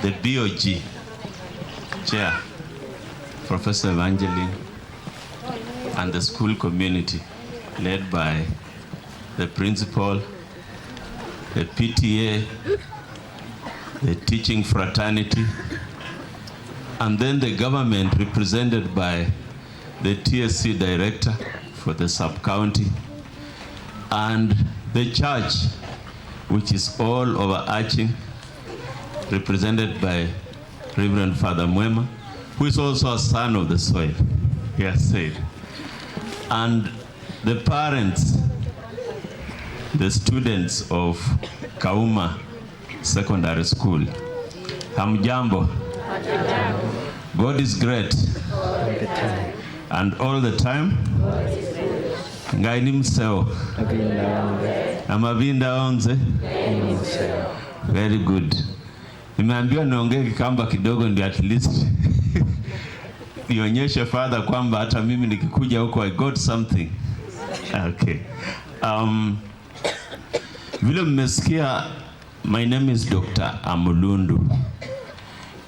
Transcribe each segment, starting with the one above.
the BOG chair, Professor Evangeline, and the school community led by the principal, the PTA, the teaching fraternity, and then the government represented by the TSC director for the sub-county, and the church, which is all overarching, represented by Reverend Father Mwema, who is also a son of the soil, he has said. And the parents, the students of Kauma Secondary School. Hamjambo. God is great. And all the time. Ngai ni mseo. Amavinda onze. Very good. Nimeambiwa niongee Kikamba kidogo ndio at least nionyeshe Father kwamba hata mimi nikikuja huko I got something. Okay. Vile mmesikia, my name is Dr. Amulundu.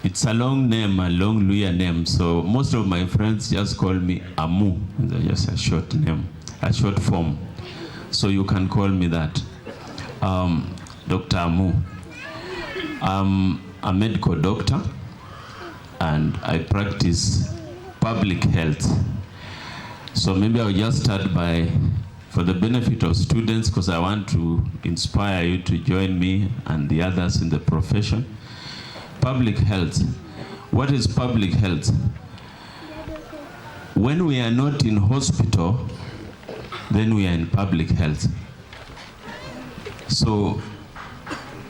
It's a long name, a long Luya name, so most of my friends just call me Amu. It's just a short name, a short form. So you can call me that. Dr. Amu. I'm a medical doctor and I practice public health. So maybe I'll just start by, for the benefit of students, because I want to inspire you to join me and the others in the profession. Public health. What is public health? When we are not in hospital, then we are in public health. So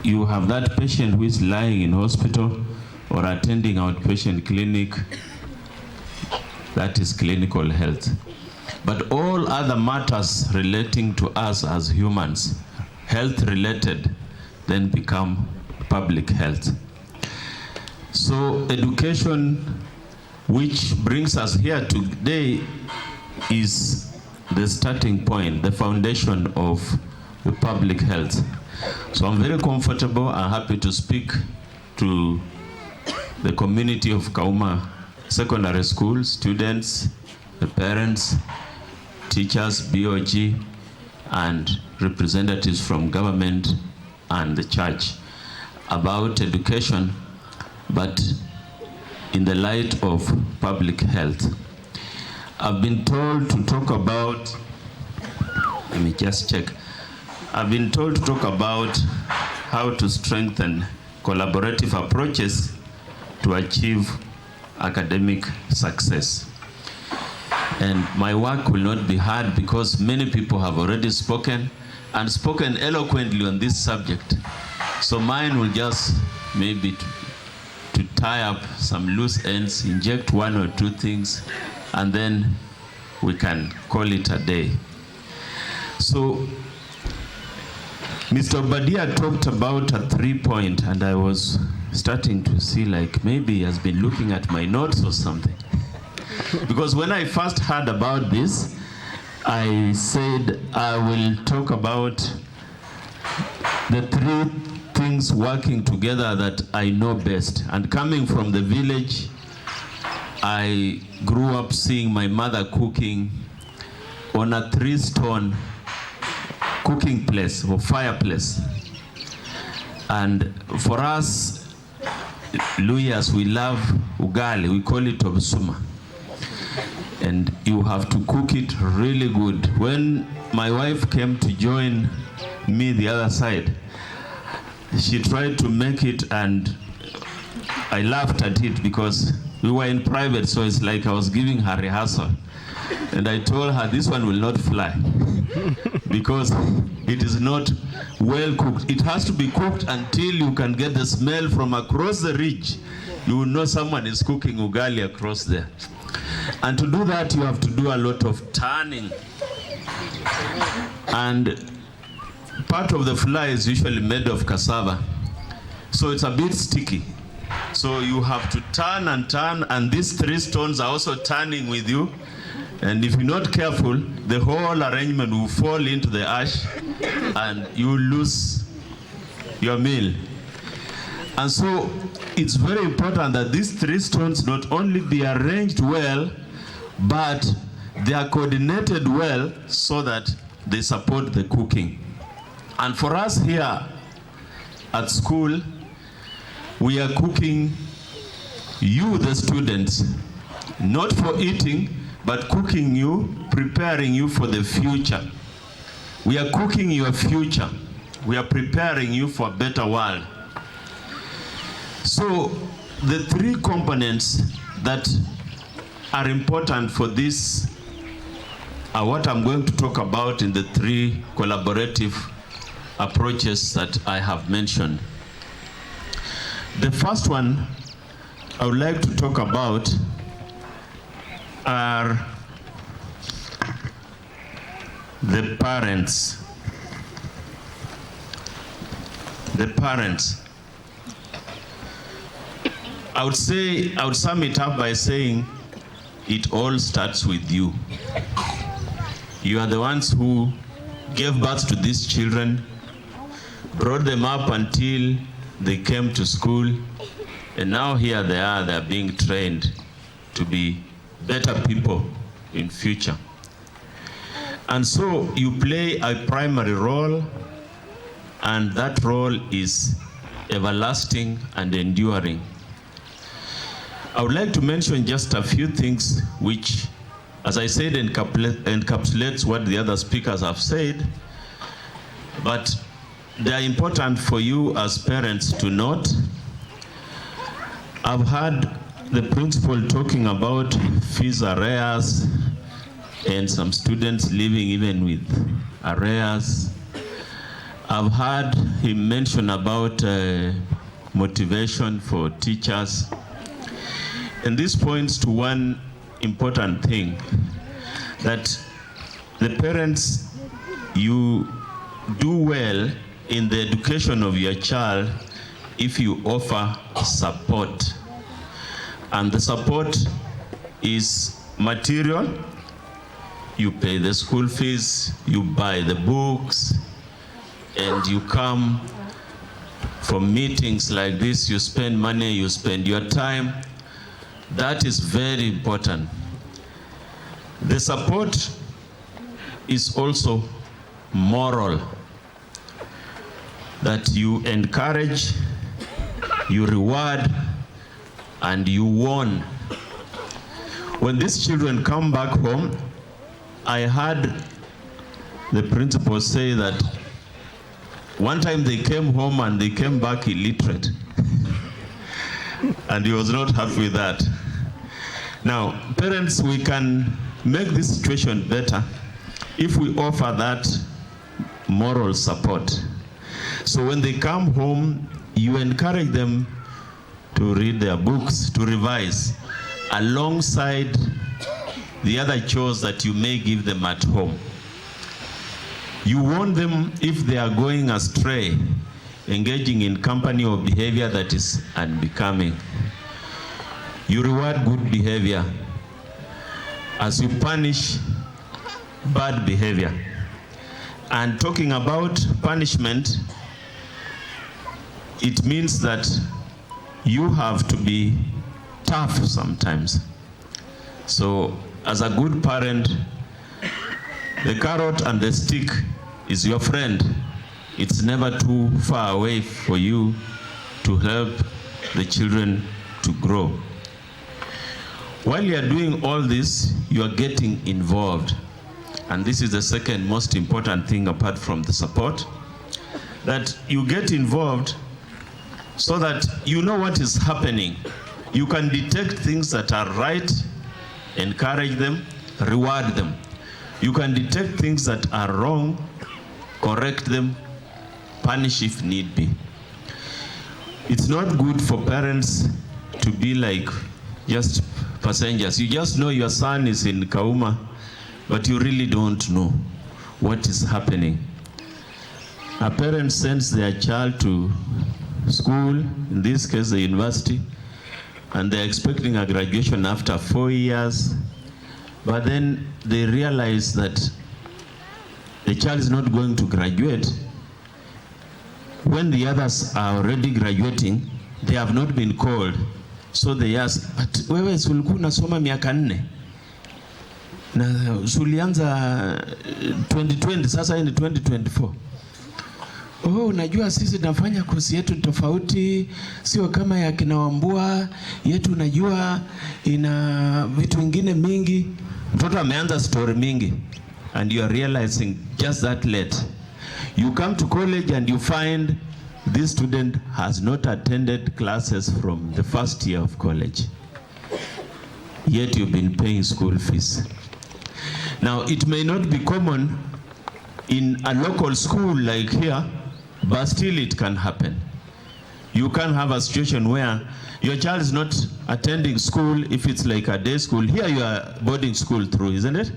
you have that patient who is lying in hospital or attending outpatient clinic, that is clinical health. But all other matters relating to us as humans, health related, then become public health. So education, which brings us here today, is the starting point, the foundation of the public health. So I'm very comfortable and happy to speak to the community of Kauma Secondary School, students, the parents, teachers, BOG, and representatives from government and the church about education, but in the light of public health. I've been told to talk about, let me just check. I've been told to talk about how to strengthen collaborative approaches to achieve academic success. And my work will not be hard because many people have already spoken and spoken eloquently on this subject. So mine will just maybe to tie up some loose ends, inject one or two things, and then we can call it a day. So Mr. Badia talked about a 3-point, and I was starting to see like maybe he has been looking at my notes or something. Because when I first heard about this, I said I will talk about the 3 things working together that I know best. And coming from the village, I grew up seeing my mother cooking on a 3-stone cooking place or fireplace. And for us Luyas, we love ugali, we call it obsuma. And you have to cook it really good. When my wife came to join me the other side, she tried to make it and I laughed at it because we were in private, so it's like I was giving her rehearsal. And I told her this one will not fly because it is not well cooked. It has to be cooked until you can get the smell from across the ridge. You will know someone is cooking ugali across there. And to do that, you have to do a lot of turning. And part of the fly is usually made of cassava, so it's a bit sticky. So you have to turn, and these 3 stones are also turning with you. And if you're not careful, the whole arrangement will fall into the ash and you lose your meal. And so it's very important that these 3 stones not only be arranged well, but they are coordinated well so that they support the cooking. And for us here at school, we are cooking you, the students, not for eating, but cooking you, preparing you for the future. We are cooking your future. We are preparing you for a better world. So the 3 components that are important for this are what I'm going to talk about in the 3 collaborative approaches that I have mentioned. The first one I would like to talk about are the parents. The parents. I would sum it up by saying it all starts with you. You are the ones who gave birth to these children, brought them up until they came to school, and now here they are being trained to be better people in future. And so you play a primary role, and that role is everlasting and enduring. I would like to mention just a few things which, as I said, encapsulates what the other speakers have said, but they are important for you as parents to note. I've heard the principal talking about fees arrears and some students living even with arrears. I've heard him mention about motivation for teachers. And this points to one important thing, that the parents, you do well in the education of your child if you offer support. And the support is material. You pay the school fees, you buy the books, and you come for meetings like this, you spend money, you spend your time. That is very important. The support is also moral, that you encourage, you reward, and you warn. When these children come back home, I heard the principal say that one time they came home and they came back illiterate. And he was not happy with that. Now, parents, we can make this situation better if we offer that moral support. So when they come home, you encourage them to read their books, to revise, alongside the other chores that you may give them at home. You warn them if they are going astray, engaging in company or behavior that is unbecoming. You reward good behavior as you punish bad behavior. And talking about punishment, it means that you have to be tough sometimes. So as a good parent, the carrot and the stick is your friend. It's never too far away for you to help the children to grow. While you are doing all this, you are getting involved. And this is the second most important thing apart from the support, that you get involved so that you know what is happening. You can detect things that are right, encourage them, reward them. You can detect things that are wrong, correct them, punish if need be. It's not good for parents to be like just passengers. You just know your son is in Kauma, but you really don't know what is happening. A parent sends their child to school, in this case the university, and they're expecting a graduation after 4 years, but then they realize that the child is not going to graduate when the others are already graduating, they have not been called. So they ask, but wewe ulikuwa unasoma miaka 4 na ulianza 2020, sasa ni 2024. Oh, unajua sisi tunafanya kozi yetu tofauti, sio kama ya kina Wambua yetu, unajua ina vitu vingine mingi. Mtoto ameanza story mingi, and you are realizing just that late. You come to college and you find this student has not attended classes from the first year of college, yet you've been paying school fees. Now, it may not be common in a local school like here, but still it can happen. You can have a situation where your child is not attending school if it's like a day school. Here you are boarding school through, isn't it?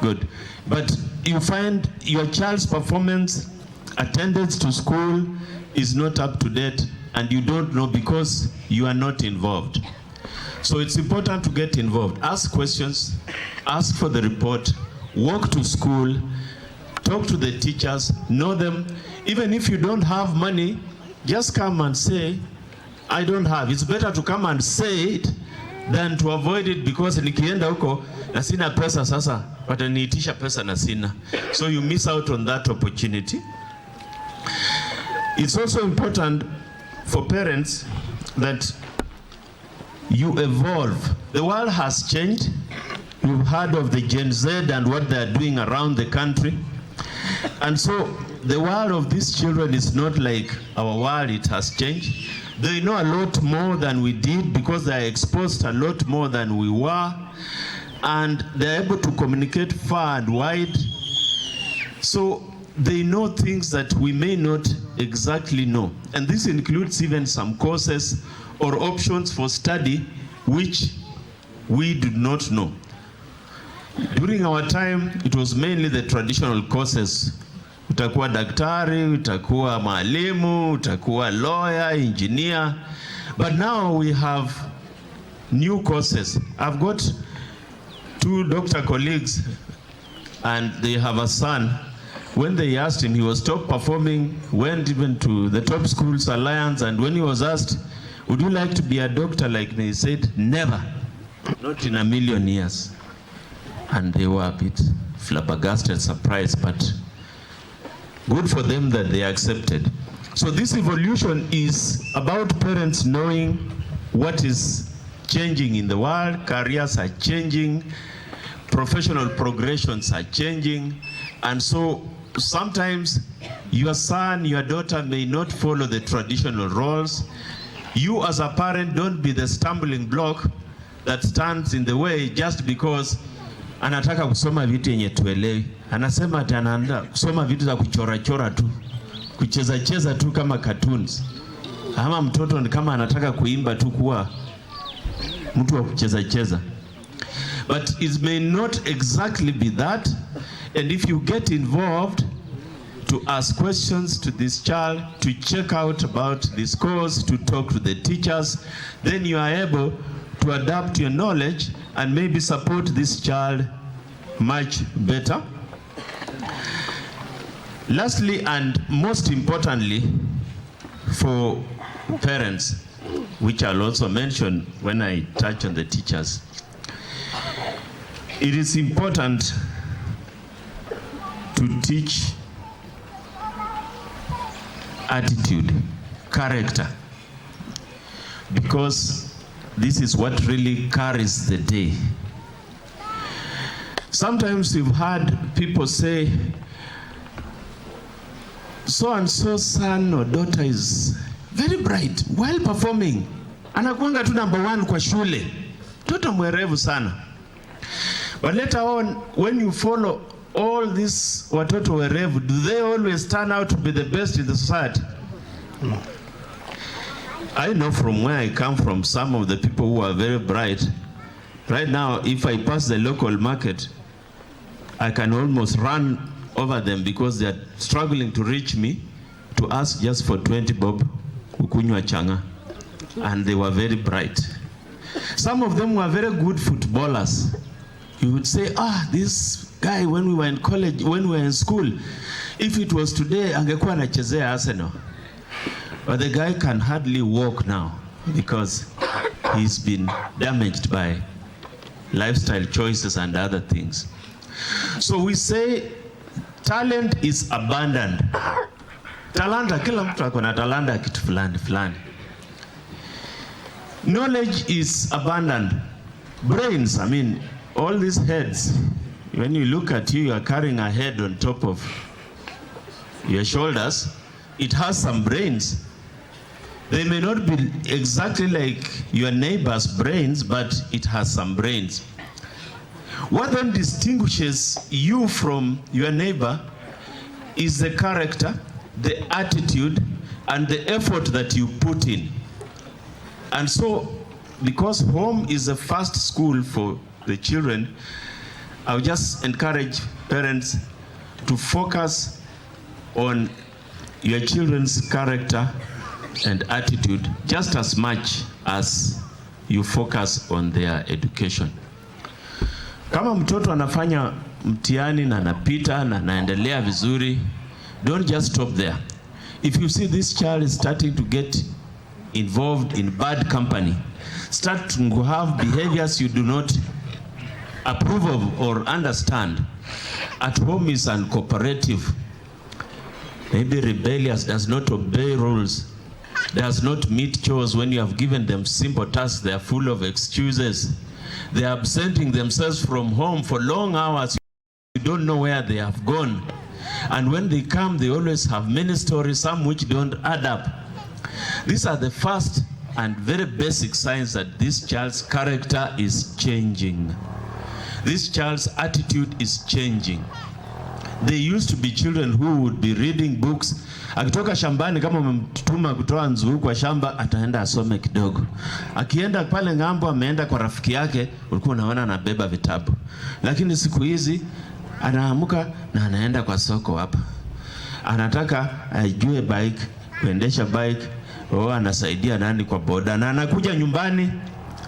Good. But you find your child's performance, attendance to school is not up to date, and you don't know because you are not involved. So it's important to get involved. Ask questions, ask for the report, walk to school, talk to the teachers, know them. Even if you don't have money, just come and say, I don't have. It's better to come and say it than to avoid it, because nikienda huko na sina pesa sasa, wataniitisha pesa na sina. So you miss out on that opportunity. It's also important for parents that you evolve. The world has changed. You've heard of the Gen Z and what they're doing around the country. And so the world of these children is not like our world. It has changed. They know a lot more than we did because they are exposed a lot more than we were. And they're able to communicate far and wide. So they know things that we may not exactly know. And this includes even some courses or options for study which we did not know. During our time, it was mainly the traditional courses. Utakuwa daktari, utakuwa mwalimu, utakuwa lawyer, engineer. But now we have new courses. I've got 2 doctor colleagues, and they have a son. When they asked him, he was top performing, went even to the Top Schools Alliance, and when he was asked, would you like to be a doctor like me? He said, never, not in a million years. And they were a bit flabbergasted, surprised, but good for them that they accepted. So this evolution is about parents knowing what is changing in the world. Careers are changing, professional progressions are changing, and so sometimes your son, your daughter may not follow the traditional roles. You as a parent, don't be the stumbling block that stands in the way just because anataka kusoma vitu yenye tuelewi. Anasema ati anaanza kusoma vitu za kuchora chora tu, kucheza cheza tu kama cartoons. Ama mtoto ni kama anataka kuimba tu kuwa mtu wa kucheza cheza. But it may not exactly be that. And if you get involved to ask questions to this child, to check out about this course, to talk to the teachers, then you are able to adapt your knowledge and maybe support this child much better. Lastly, and most importantly, for parents, which I'll also mention when I touch on the teachers, it is important to teach attitude, character, because this is what really carries the day. Sometimes we've heard people say, so and so son or daughter is very bright, well performing, anakuanga tu number 1 kwa shule, toto mwerevu sana. But later on, when you follow all these watoto werevu, do they always turn out to be the best in the society? No. I know from where I come from, some of the people who are very bright. Right now, if I pass the local market, I can almost run over them because they are struggling to reach me to ask just for 20 bob ukunywa changa. And they were very bright. Some of them were very good footballers. You would say, this guy, when we were in college, when we were in school, if it was today, angekuwa anachezea Arsenal. But the guy can hardly walk now because he's been damaged by lifestyle choices and other things. So we say talent is abundant. Talanta, kila mtu akona talanta kitu fulani fulani. Knowledge is abundant. Brains, I mean, all these heads, when you look at you, you are carrying a head on top of your shoulders. It has some brains. They may not be exactly like your neighbor's brains, but it has some brains. What then distinguishes you from your neighbor is the character, the attitude, and the effort that you put in. And so, because home is the first school for the children, I would just encourage parents to focus on your children's character and attitude just as much as you focus on their education. Kama mtoto anafanya mtihani na anapita na anaendelea vizuri, don't just stop there. If you see this child is starting to get involved in bad company, start to have behaviors you do not approve of or understand, at home is uncooperative, maybe rebellious, does not obey rules, does not meet chores when you have given them simple tasks, they are full of excuses, they are absenting themselves from home for long hours, you don't know where they have gone. And when they come, they always have many stories, some which don't add up. These are the first and very basic signs that this child's character is changing. This child's attitude is changing. They used to be children who would be reading books. Akitoka shambani, kama umemtuma kutoa nzuu kwa shamba, ataenda asome kidogo. Akienda pale ngambo, ameenda kwa rafiki yake, ulikuwa unaona anabeba vitabu. Lakini siku hizi anaamuka na anaenda kwa soko hapa. Anataka ajue bike, kuendesha bike, anasaidia nani kwa boda, na anakuja nyumbani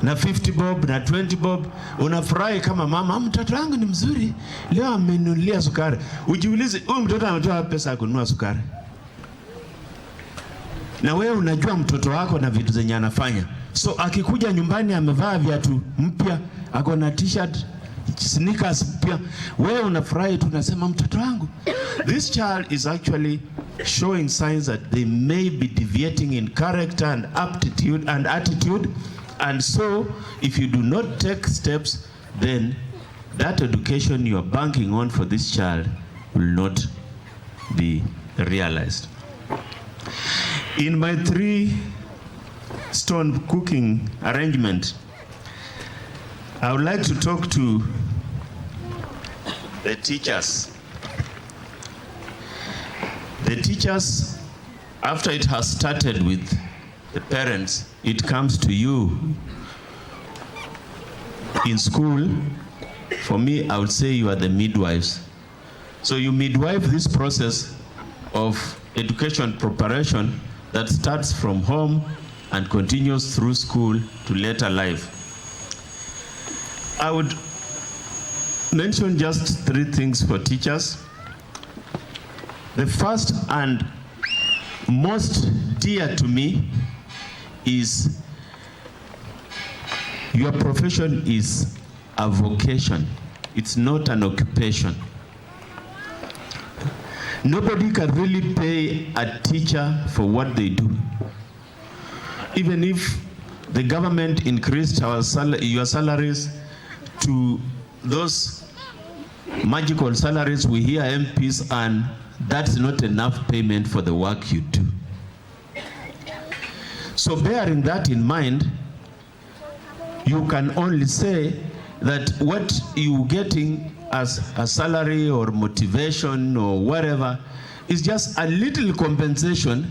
na 50 bob na 20 bob. Unafurahi kama mama, mtoto wangu ni mzuri, leo amenunulia sukari. Ujiulize, huyu mtoto ametoa pesa ya kununua sukari? Na wewe unajua mtoto wako na vitu zenye anafanya. So akikuja nyumbani amevaa viatu mpya, ako na t-shirt, sneakers mpya, wewe unafurahi tu, unasema mtoto wangu. This child is actually showing signs that they may be deviating in character and aptitude and attitude. And so, if you do not take steps, then that education you are banking on for this child will not be realized. In my 3-stone cooking arrangement, I would like to talk to the teachers. The teachers, after it has started with the parents, it comes to you in school. For me, I would say you are the midwives. So you midwife this process of education preparation that starts from home and continues through school to later life. I would mention just 3 things for teachers. The first and most dear to me is your profession is a vocation. It's not an occupation. Nobody can really pay a teacher for what they do. Even if the government increased your salaries to those magical salaries we hear MPs earn, that's not enough payment for the work you do. So bearing that in mind, you can only say that what you're getting as a salary or motivation or whatever is just a little compensation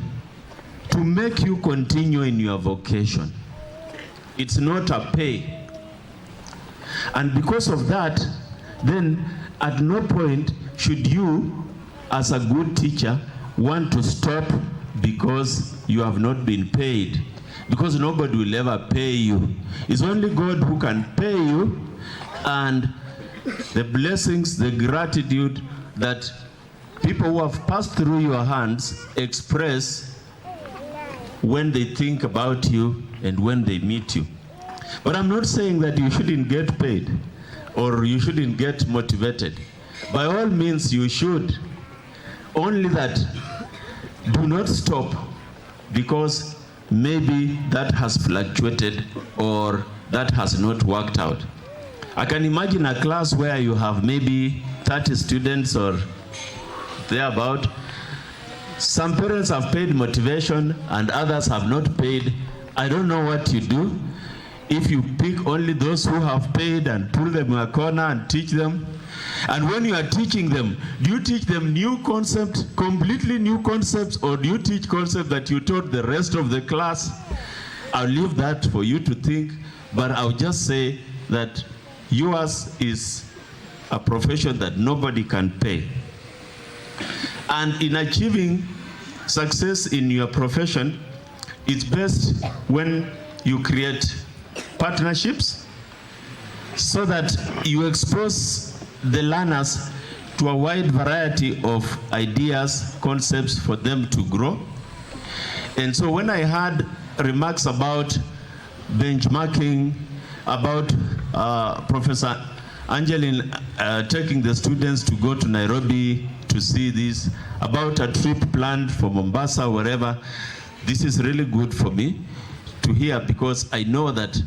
to make you continue in your vocation. It's not a pay. And because of that, then at no point should you, as a good teacher, want to stop because you have not been paid. Because nobody will ever pay you. It's only God who can pay you, and the blessings, the gratitude that people who have passed through your hands express when they think about you and when they meet you. But I'm not saying that you shouldn't get paid or you shouldn't get motivated. By all means, you should. Only that do not stop because maybe that has fluctuated or that has not worked out. I can imagine a class where you have maybe 30 students or thereabout. Some parents have paid motivation and others have not paid. I don't know what you do. If you pick only those who have paid and pull them in a corner and teach them. And when you are teaching them, do you teach them new concepts, completely new concepts, or do you teach concepts that you taught the rest of the class? I'll leave that for you to think, but I'll just say that yours is a profession that nobody can pay. And in achieving success in your profession, it's best when you create partnerships so that you expose the learners to a wide variety of ideas, concepts for them to grow. And so when I heard remarks about benchmarking, about Professor Angeline taking the students to go to Nairobi to see this, about a trip planned for Mombasa, wherever, this is really good for me to hear because I know that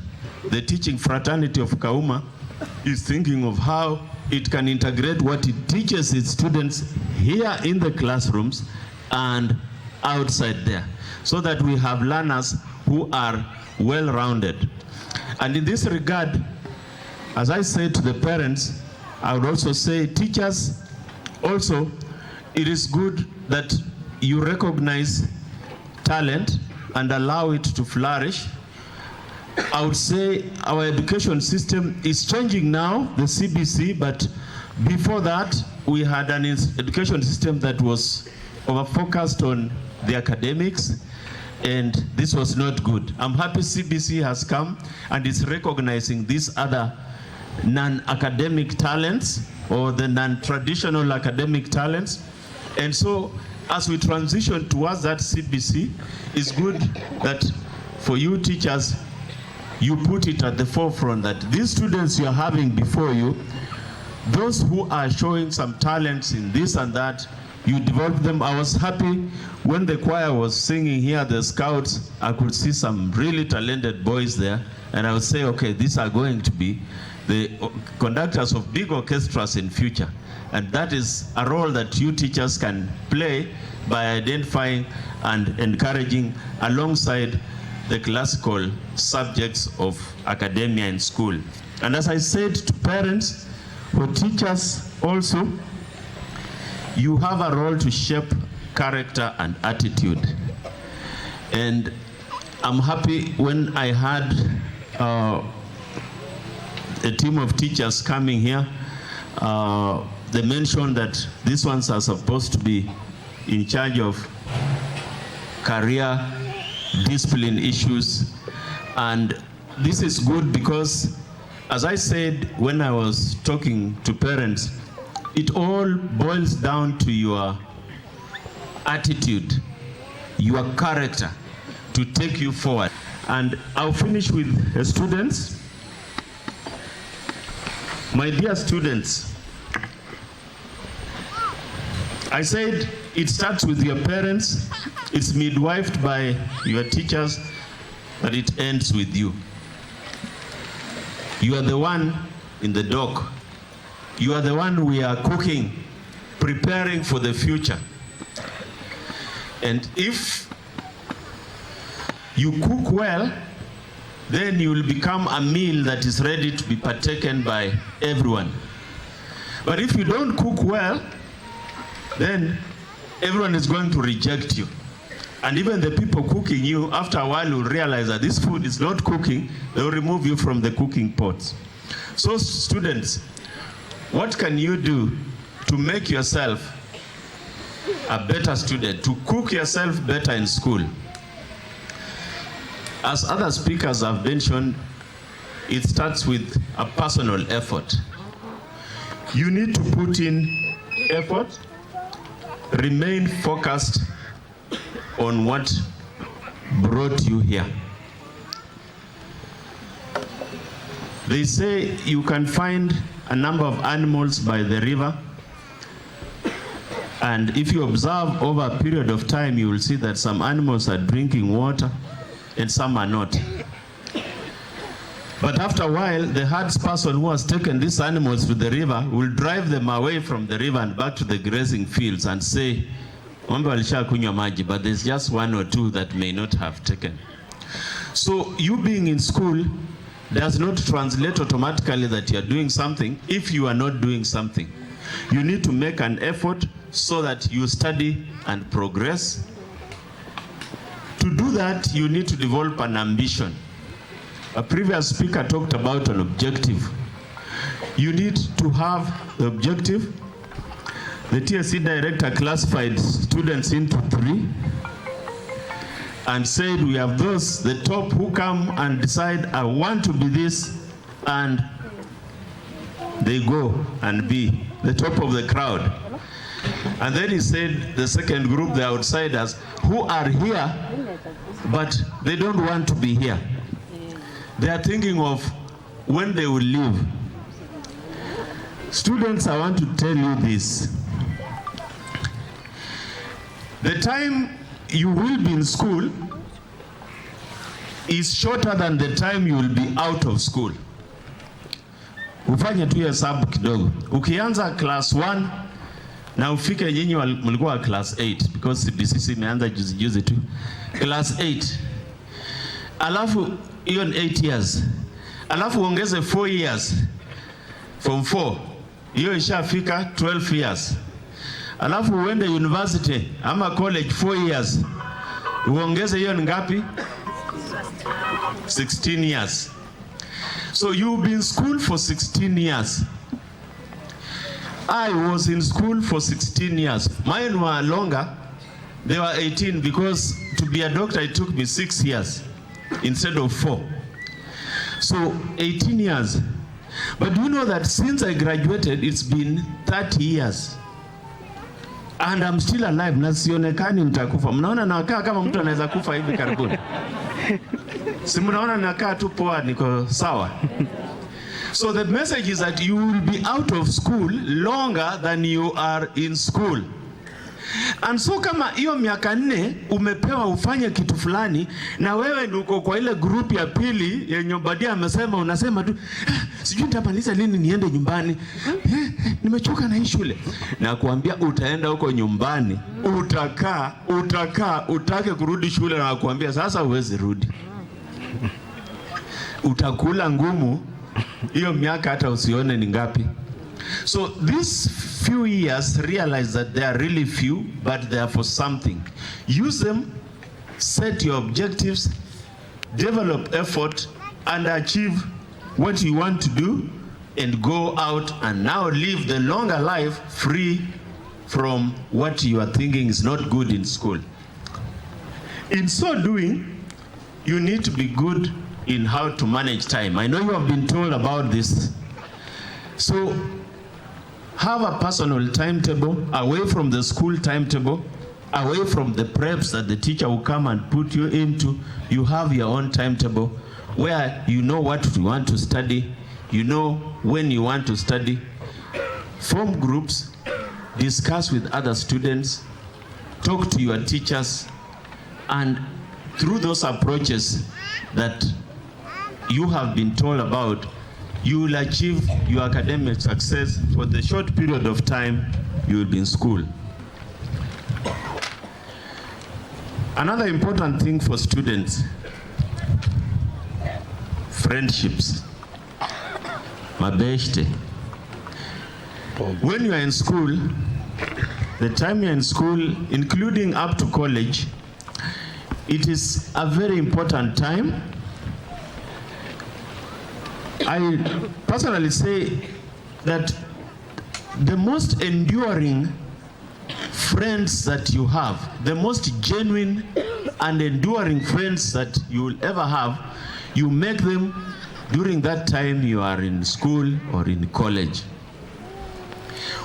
the teaching fraternity of Kauma is thinking of how it can integrate what it teaches its students here in the classrooms and outside there, so that we have learners who are well-rounded. And in this regard, as I said to the parents, I would also say teachers also, it is good that you recognize talent and allow it to flourish. I would say our education system is changing now, the CBC, but before that, we had an education system that was over-focused on the academics, and this was not good. I'm happy CBC has come and is recognizing these other non-academic talents or the non-traditional academic talents. And so, as we transition towards that CBC, it's good that for you teachers, you put it at the forefront that these students you're having before you, those who are showing some talents in this and that, you develop them. I was happy when the choir was singing here, the scouts, I could see some really talented boys there, and I would say, okay, these are going to be the conductors of big orchestras in future. And that is a role that you teachers can play by identifying and encouraging alongside the classical subjects of academia in school. And as I said to parents, for teachers also, you have a role to shape character and attitude. And I'm happy when I had a team of teachers coming here, they mentioned that these ones are supposed to be in charge of career discipline issues, and this is good because, as I said when I was talking to parents, it all boils down to your attitude, your character to take you forward. And I'll finish with the students. My dear students, I said it starts with your parents, it's midwifed by your teachers, but it ends with you. You are the one in the dock. You are the one we are cooking, preparing for the future. And if you cook well, then you will become a meal that is ready to be partaken by everyone. But if you don't cook well, then everyone is going to reject you. And even the people cooking you, after a while, will realize that this food is not cooking. They will remove you from the cooking pots. So students, what can you do to make yourself a better student, to cook yourself better in school? As other speakers have mentioned, it starts with a personal effort. You need to put in effort, remain focused on what brought you here. They say you can find a number of animals by the river, and if you observe over a period of time, you will see that some animals are drinking water and some are not. But after a while, the herdsperson who has taken these animals to the river will drive them away from the river and back to the grazing fields and say, "Ng'ombe walishakunywa maji," but there's just one or two that may not have taken. So you being in school does not translate automatically that you are doing something if you are not doing something. You need to make an effort so that you study and progress. To do that, you need to develop an ambition. A previous speaker talked about an objective. You need to have the objective. The TSC director classified students into 3 and said we have those, the top, who come and decide, I want to be this, and they go and be the top of the crowd. And then he said the second group, the outsiders, who are here, but they don't want to be here. They are thinking of when they will leave. Students, I want to tell you this. The time you will be in school is shorter than the time you will be out of school. Ufanye tu hesabu kidogo. Ukianza class 1 na ufike nyinyi mlikuwa class 8 because CBCC imeanza juzi tu. Class 8. Alafu hiyo 8 years. Alafu uongeze 4 years from 4. Hiyo ishafika 12 years. Alafu uende university ama college 4 years. Uongeze hiyo ngapi? 16 years. So you've been in school for 16 years. I was in school for 16 years. Mine were longer. They were 18 because to be a doctor it took me 6 years instead of 4. So 18 years. But you know that since I graduated, it's been 30 years. And I'm still alive. Na sionekani nitakufa. Mnaona nakaa kama mtu anaweza kufa hivi karibuni. Si mnaona nakaa tu poa, niko sawa. So the message is that you will be out of school longer than you are in school. And so kama hiyo miaka 4 umepewa ufanye kitu fulani na wewe uko kwa ile group ya pili yenye badia amesema, unasema tu sijui nitamaliza lini niende nyumbani. Nimechoka na hii shule. Na kuambia utaenda huko nyumbani, utake kurudi shule na kuambia sasa huwezi rudi. Utakula ngumu hiyo miaka hata usione ni ngapi. So these few years, realize that they are really few, but they are for something. Use them, set your objectives, develop effort, and achieve what you want to do, and go out and now live the longer life free from what you are thinking is not good in school. In so doing, you need to be good in how to manage time. I know you have been told about this. So have a personal timetable away from the school timetable, away from the preps that the teacher will come and put you into. You have your own timetable where you know what you want to study, you know when you want to study. Form groups, discuss with other students, talk to your teachers, and through those approaches that you have been told about, you will achieve your academic success for the short period of time you will be in school. Another important thing for students, friendships. Mabeshte. When you are in school, the time you are in school, including up to college, it is a very important time. I personally say that the most enduring friends that you have, the most genuine and enduring friends that you will ever have, you make them during that time you are in school or in college.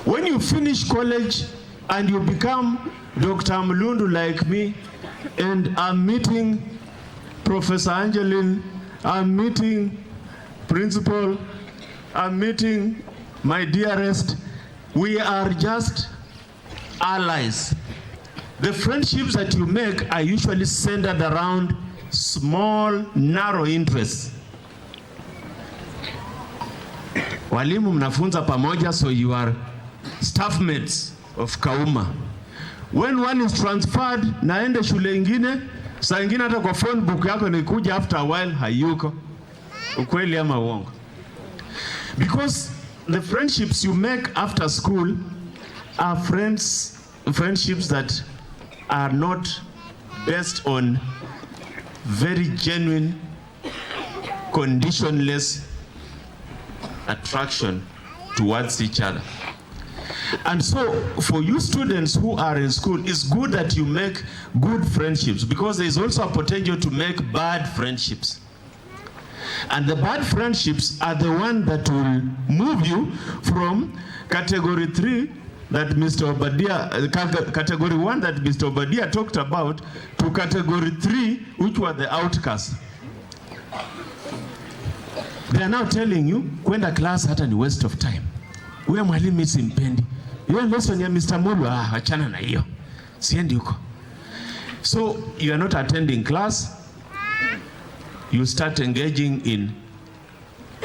When you finish college and you become Dr. Mlundu like me, and I'm meeting Professor Angeline, I'm meeting principal, I'm meeting my dearest. We are just allies. The friendships that you make are usually centered around small, narrow interests. Walimu mnafunza pamoja, so you are staff mates of Kauma. When one is transferred, naende shule ingine, saa ingine hata kwa phone book yako ni kuja after a while hayuko. Ukweli ama uongo? Because the friendships you make after school are friendships that are not based on very genuine, conditionless attraction towards each other. And so for you students who are in school, it's good that you make good friendships, because there is also a potential to make bad friendships. And the bad friendships are the one that will move you from category 3 that Mr. Obadia, category 1 that Mr. Obadia talked about, to category 3, which were the outcasts. They are now telling you, kwenda class hata ni waste of time. Uwe mwalimu simpendi. Hiyo lesson ya Mr. Mulu, achana na hiyo. Siendi huko. So you are not attending class. You start engaging in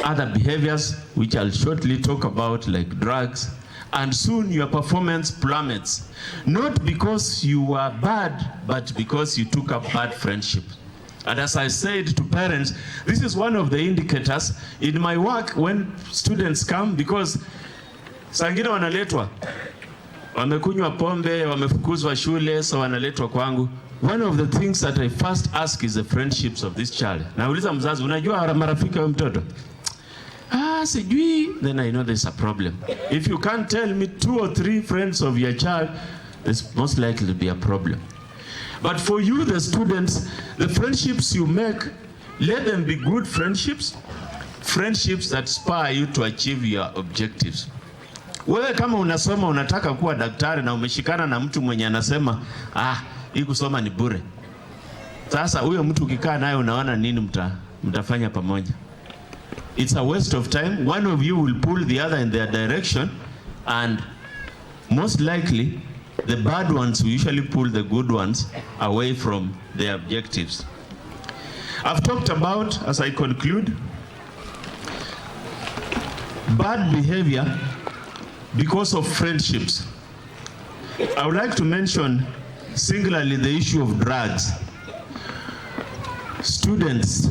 other behaviors, which I'll shortly talk about, like drugs. And soon your performance plummets. Not because you are bad, but because you took up bad friendship. And as I said to parents, this is one of the indicators in my work when students come, because sangine wanaletwa, wamekunywa pombe, wamefukuzwa shule, so wanaletwa kwangu. One of the things that I first ask is the friendships of this child. Nauliza mzazi, unajua marafiki wa mtoto? Sijui. Then I know there's a problem. If you can't tell me 2 or 3 friends of your child, there's most likely to be a problem. But for you, the students, the friendships you make, let them be good friendships, friendships that spur you to achieve your objectives. Wewe kama unasoma unataka kuwa daktari na umeshikana na mtu mwenye anasema, hii kusoma ni bure. Sasa huyo mtu ukikaa naye unaona nini mtafanya pamoja? It's a waste of time. One of you will pull the other in their direction, and most likely the bad ones will usually pull the good ones away from their objectives. I've talked about, as I conclude, bad behavior because of friendships. I would like to mention singularly the issue of drugs. Students,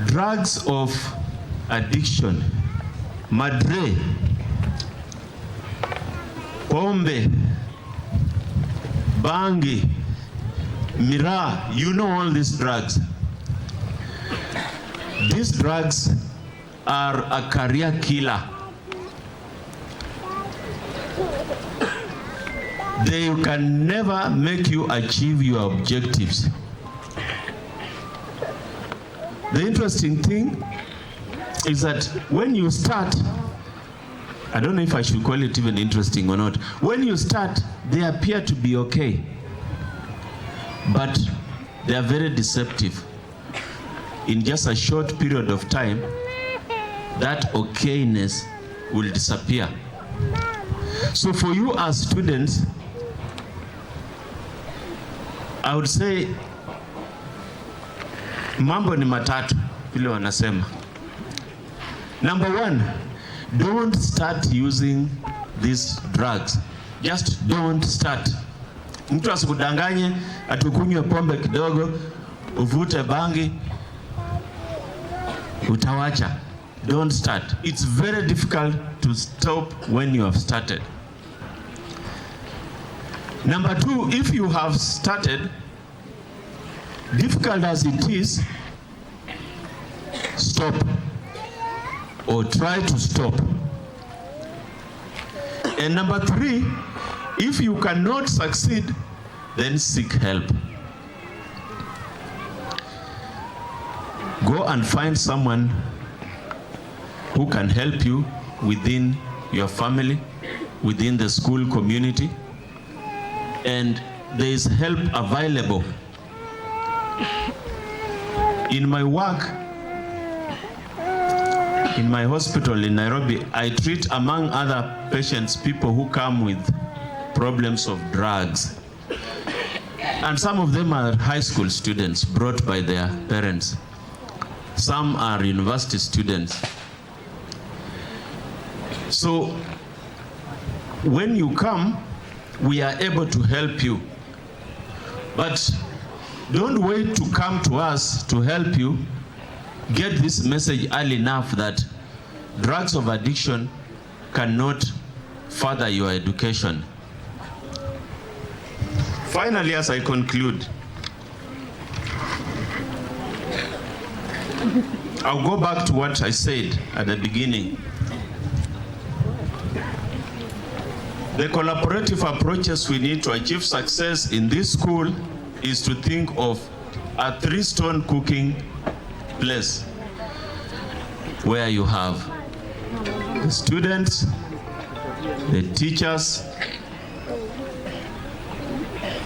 drugs of addiction, madre, pombe, bangi, miraa, you know all these drugs. These drugs are a career killer. They can never make you achieve your objectives. The interesting thing is that when you start, I don't know if I should call it even interesting or not. When you start, they appear to be okay, but they are very deceptive. In just a short period of time, that okayness will disappear. So for you as students, I would say mambo ni matatu vile wanasema. Number 1, don't start using these drugs. Just don't start. Mtu asikudanganye atukunywe pombe kidogo, uvute bangi, utawacha. Don't start. It's very difficult to stop when you have started. Number 2, if you have started, difficult as it is, stop or try to stop. And number 3, if you cannot succeed, then seek help. Go and find someone who can help you within your family, within the school community, and there is help available. In my work, in my hospital in Nairobi, I treat, among other patients, people who come with problems of drugs. And some of them are high school students brought by their parents. Some are university students. So when you come, we are able to help you. But don't wait to come to us to help you. Get this message early enough that drugs of addiction cannot further your education. Finally, as I conclude, I'll go back to what I said at the beginning. The collaborative approaches we need to achieve success in this school is to think of a three-stone cooking place where you have the students, the teachers,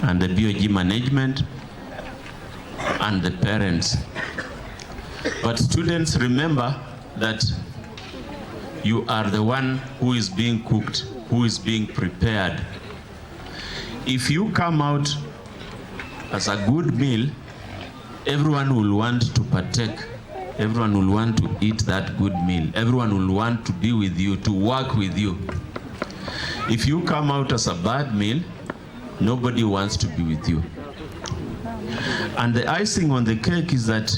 and the BOG management, and the parents. But students, remember that you are the one who is being cooked, who is being prepared. If you come out as a good meal, everyone will want to partake. Everyone will want to eat that good meal. Everyone will want to be with you, to work with you. If you come out as a bad meal, nobody wants to be with you. And the icing on the cake is that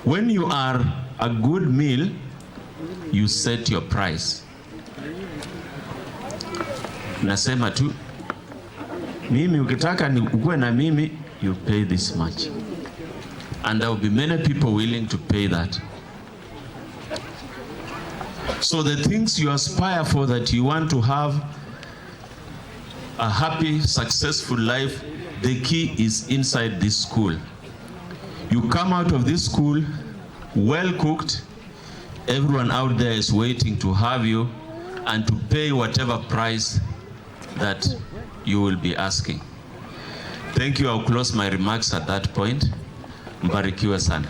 when you are a good meal, you set your price. Nasema tu, mimi ukitaka ni ukue na mimi, you pay this much. And there will be many people willing to pay that. So the things you aspire for, that you want to have a happy, successful life, the key is inside this school. You come out of this school well cooked. Everyone out there is waiting to have you and to pay whatever price that you will be asking. Thank you. I'll close my remarks at that point. Mbarikiwe sana.